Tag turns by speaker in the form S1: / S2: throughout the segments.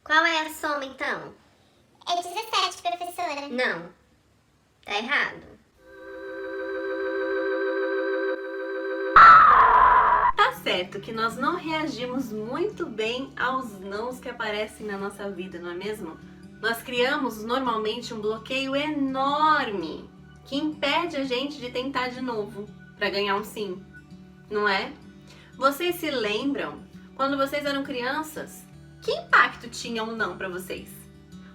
S1: Qual é a soma, então?
S2: É 17, professora.
S1: Não. Tá errado.
S3: Tá certo que nós não reagimos muito bem aos nãos que aparecem na nossa vida, não é mesmo? Nós criamos normalmente um bloqueio enorme que impede a gente de tentar de novo para ganhar um sim, não é? Vocês se lembram quando vocês eram crianças? Que impacto tinha um não para vocês?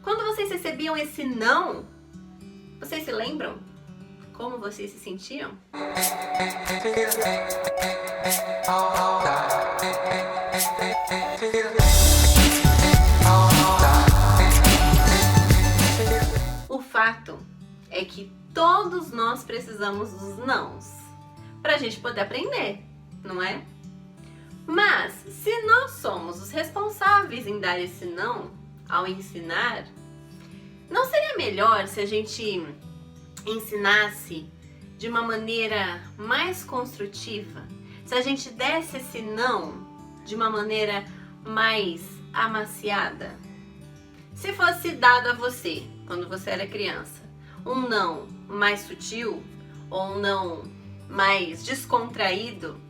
S3: Quando vocês recebiam esse não, vocês se lembram? Como vocês se sentiam? O fato é que todos nós precisamos dos nãos para a gente poder aprender, não é? Mas se nós somos os responsáveis em dar esse não ao ensinar, não seria melhor se a gente ensinasse de uma maneira mais construtiva? Se a gente desse esse não de uma maneira mais amaciada? Se fosse dado a você, quando você era criança, um não mais sutil ou um não mais descontraído,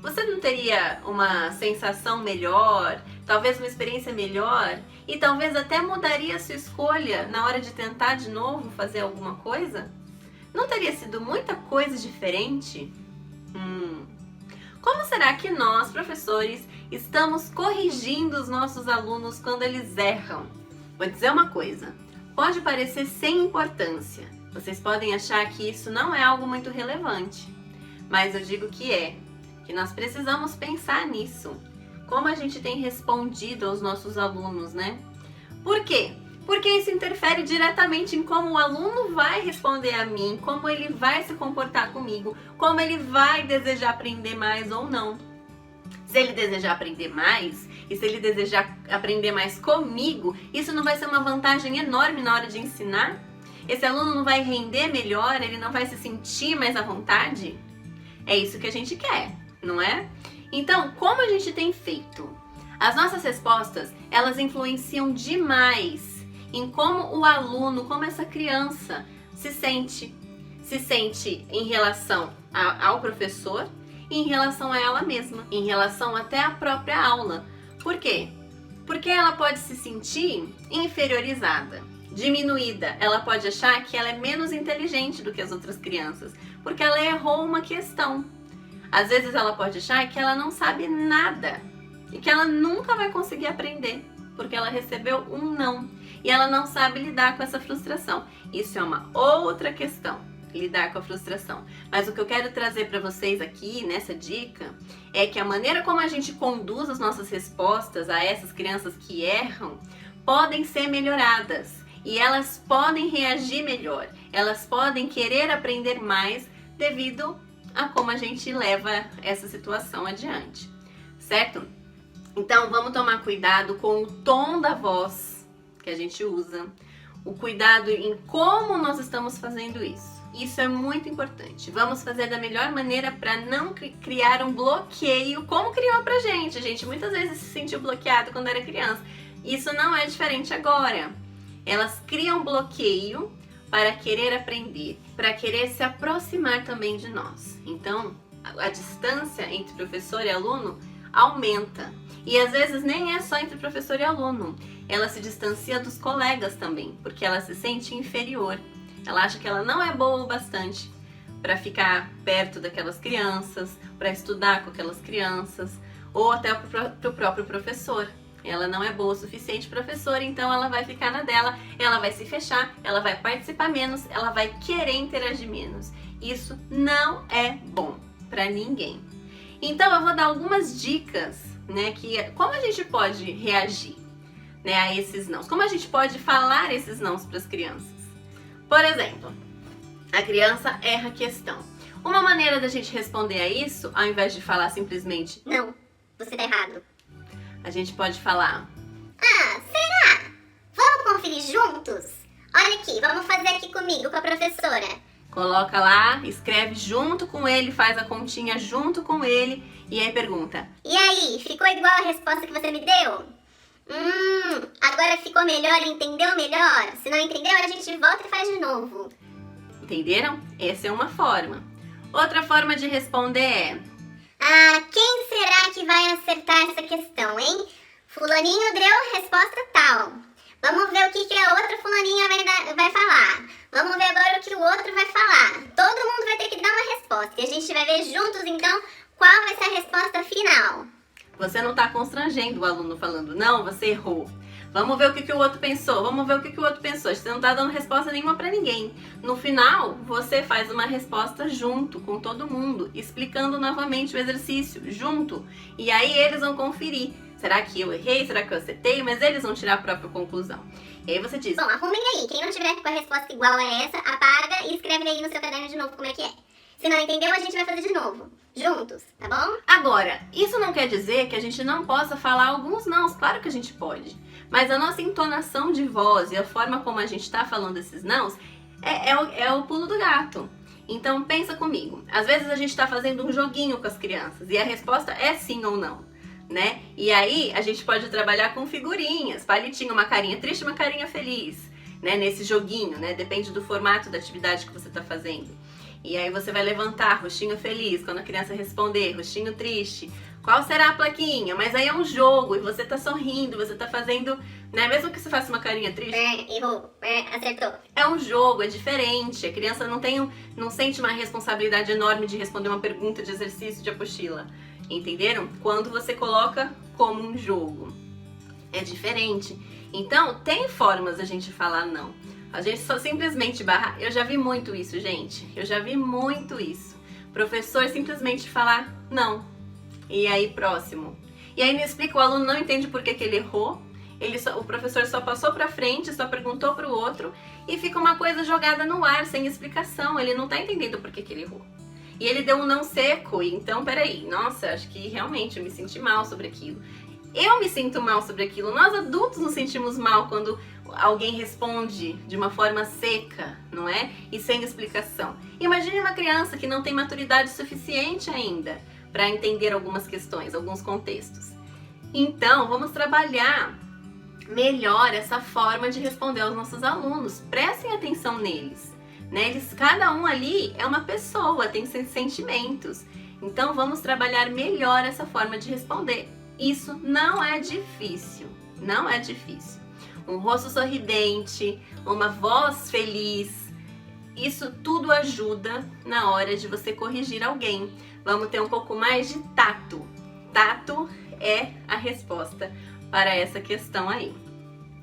S3: você não teria uma sensação melhor, talvez uma experiência melhor e talvez até mudaria a sua escolha na hora de tentar de novo fazer alguma coisa? Não teria sido muita coisa diferente? Como será que nós, professores, estamos corrigindo os nossos alunos quando eles erram? Vou dizer uma coisa, pode parecer sem importância, vocês podem achar que isso não é algo muito relevante, mas eu digo que nós precisamos pensar nisso. Como a gente tem respondido aos nossos alunos, né? Por quê? Porque isso interfere diretamente em como o aluno vai responder a mim, como ele vai se comportar comigo, como ele vai desejar aprender mais ou não. Se ele desejar aprender mais, e se ele desejar aprender mais comigo, isso não vai ser uma vantagem enorme na hora de ensinar? Esse aluno não vai render melhor, ele não vai se sentir mais à vontade? É isso que a gente quer, não é? Então, como a gente tem feito? As nossas respostas, elas influenciam demais em como o aluno, como essa criança se sente em relação ao professor e em relação a ela mesma, em relação até à própria aula. Por quê? Porque ela pode se sentir inferiorizada, diminuída, ela pode achar que ela é menos inteligente do que as outras crianças, porque ela errou uma questão. Às vezes ela pode achar que ela não sabe nada e que ela nunca vai conseguir aprender, porque ela recebeu um não e ela não sabe lidar com essa frustração. Isso é uma outra questão, lidar com a frustração. Mas o que eu quero trazer para vocês aqui nessa dica é que a maneira como a gente conduz as nossas respostas a essas crianças que erram podem ser melhoradas e elas podem reagir melhor, elas podem querer aprender mais devido a como a gente leva essa situação adiante, certo? Então vamos tomar cuidado com o tom da voz que a gente usa, o cuidado em como nós estamos fazendo isso. Isso é muito importante. Vamos fazer da melhor maneira para não criar um bloqueio como criou pra gente. A gente muitas vezes se sentiu bloqueado quando era criança. Isso não é diferente agora. Elas criam bloqueio para querer aprender, para querer se aproximar também de nós. Então, a distância entre professor e aluno aumenta. E às vezes nem é só entre professor e aluno. Ela se distancia dos colegas também, porque ela se sente inferior. Ela acha que ela não é boa o bastante para ficar perto daquelas crianças, para estudar com aquelas crianças, ou até para o próprio professor. Ela não é boa o suficiente professora, então ela vai ficar na dela, ela vai se fechar, ela vai participar menos, ela vai querer interagir menos. Isso não é bom para ninguém. Então eu vou dar algumas dicas, né, como a gente pode reagir, né, a esses nãos, como a gente pode falar esses nãos para as crianças. Por exemplo, a criança erra a questão. Uma maneira da gente responder a isso, ao invés de falar simplesmente
S2: Não, você tá errado.
S3: a gente pode falar:
S2: Ah, será? Vamos conferir juntos? Olha aqui, vamos fazer aqui comigo, com a professora.
S3: coloca lá, escreve junto com ele, faz a continha junto com ele e aí pergunta:
S2: E aí, ficou igual a resposta que você me deu? Agora agora ficou melhor, entendeu melhor? Se não entendeu, a gente volta e faz de novo.
S3: Entenderam? Essa é uma forma. Outra forma de responder é:
S2: quem será que vai acertar essa questão, hein? Fulaninho deu resposta tal. Vamos ver o que a outra fulaninha vai falar. Vamos ver agora o que o outro vai falar. Todo mundo vai ter que dar uma resposta. E a gente vai ver juntos, então, qual vai ser a resposta final.
S3: Você não está constrangendo o aluno falando, não, você errou. Vamos ver o que o outro pensou, vamos ver o que o outro pensou. Você não está dando resposta nenhuma para ninguém. No final, você faz uma resposta junto com todo mundo, explicando novamente o exercício, junto. E aí eles vão conferir. Será que eu errei? Será que eu acertei? Mas eles vão tirar a própria conclusão. E aí você diz:
S2: bom, arrumem aí. Quem não tiver com a resposta igual a essa, apaga e escreve aí no seu caderno de novo como é que é. Se não entendeu, a gente vai fazer de novo. Juntos, tá bom?
S3: Agora, isso não quer dizer que a gente não possa falar alguns nãos. Claro que a gente pode. Mas a nossa entonação de voz e a forma como a gente tá falando esses nãos é o pulo do gato. Então pensa comigo. Às vezes a gente tá fazendo um joguinho com as crianças e a resposta é sim ou não, né? E aí a gente pode trabalhar com figurinhas, palitinho, uma carinha triste, uma carinha feliz, né? Nesse joguinho, né? Depende do formato da atividade que você tá fazendo. E aí você vai levantar rostinho feliz quando a criança responder, rostinho triste. Qual será a plaquinha? Mas aí é um jogo e você tá sorrindo, você tá fazendo, né? Mesmo que você faça uma carinha triste.
S2: Errou, acertou.
S3: É um jogo, é diferente. A criança não sente uma responsabilidade enorme de responder uma pergunta de exercício de apostila. Entenderam? Quando você coloca como um jogo. É diferente. Então, tem formas da gente falar não. A gente só simplesmente barrar. Eu já vi muito isso, gente. Eu já vi muito isso. Professor simplesmente falar não. E aí, próximo. E aí, me explica, o aluno não entende por que ele errou. O professor só passou pra frente, só perguntou pro outro. E fica uma coisa jogada no ar, sem explicação. Ele não tá entendendo por que ele errou. E ele deu um não seco. E então, peraí. Nossa, acho que realmente eu me senti mal sobre aquilo. Eu me sinto mal sobre aquilo. Nós adultos nos sentimos mal quando alguém responde de uma forma seca, não é? E sem explicação. Imagine uma criança que não tem maturidade suficiente ainda para entender algumas questões, alguns contextos. Então, vamos trabalhar melhor essa forma de responder aos nossos alunos. Prestem atenção neles, né? Cada um ali é uma pessoa, tem seus sentimentos. Então, vamos trabalhar melhor essa forma de responder. Isso não é difícil, não é difícil. Um rosto sorridente, uma voz feliz, isso tudo ajuda na hora de você corrigir alguém. Vamos ter um pouco mais de tato. Tato é a resposta para essa questão aí.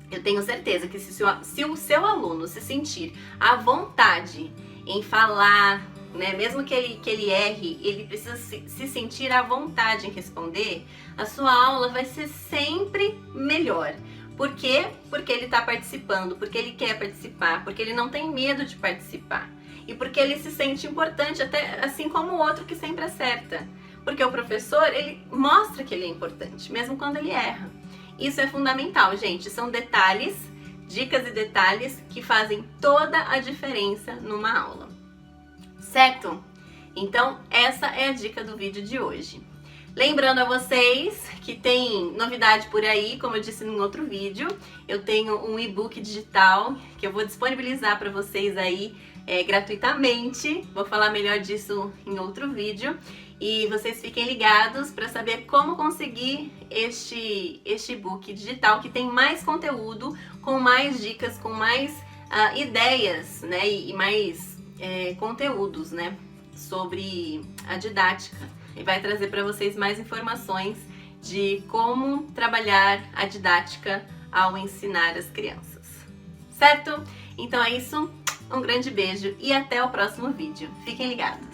S3: Eu tenho certeza que se o seu aluno se sentir à vontade em falar, né, mesmo que ele erre, ele precisa se sentir à vontade em responder, a sua aula vai ser sempre melhor. Por quê? Porque ele está participando, porque ele quer participar, porque ele não tem medo de participar. E porque ele se sente importante, até assim como o outro que sempre acerta. Porque o professor, ele mostra que ele é importante, mesmo quando ele erra. Isso é fundamental, gente. São detalhes, dicas e detalhes que fazem toda a diferença numa aula. Certo? Então, essa é a dica do vídeo de hoje. Lembrando a vocês que tem novidade por aí, como eu disse no outro vídeo, eu tenho um e-book digital que eu vou disponibilizar para vocês aí gratuitamente. Vou falar melhor disso em outro vídeo. E vocês fiquem ligados para saber como conseguir este e-book digital que tem mais conteúdo, com mais dicas, com mais ideias, né, e mais conteúdos, né, sobre a didática. E vai trazer para vocês mais informações de como trabalhar a didática ao ensinar as crianças. Certo? Então é isso. Um grande beijo e até o próximo vídeo. Fiquem ligados!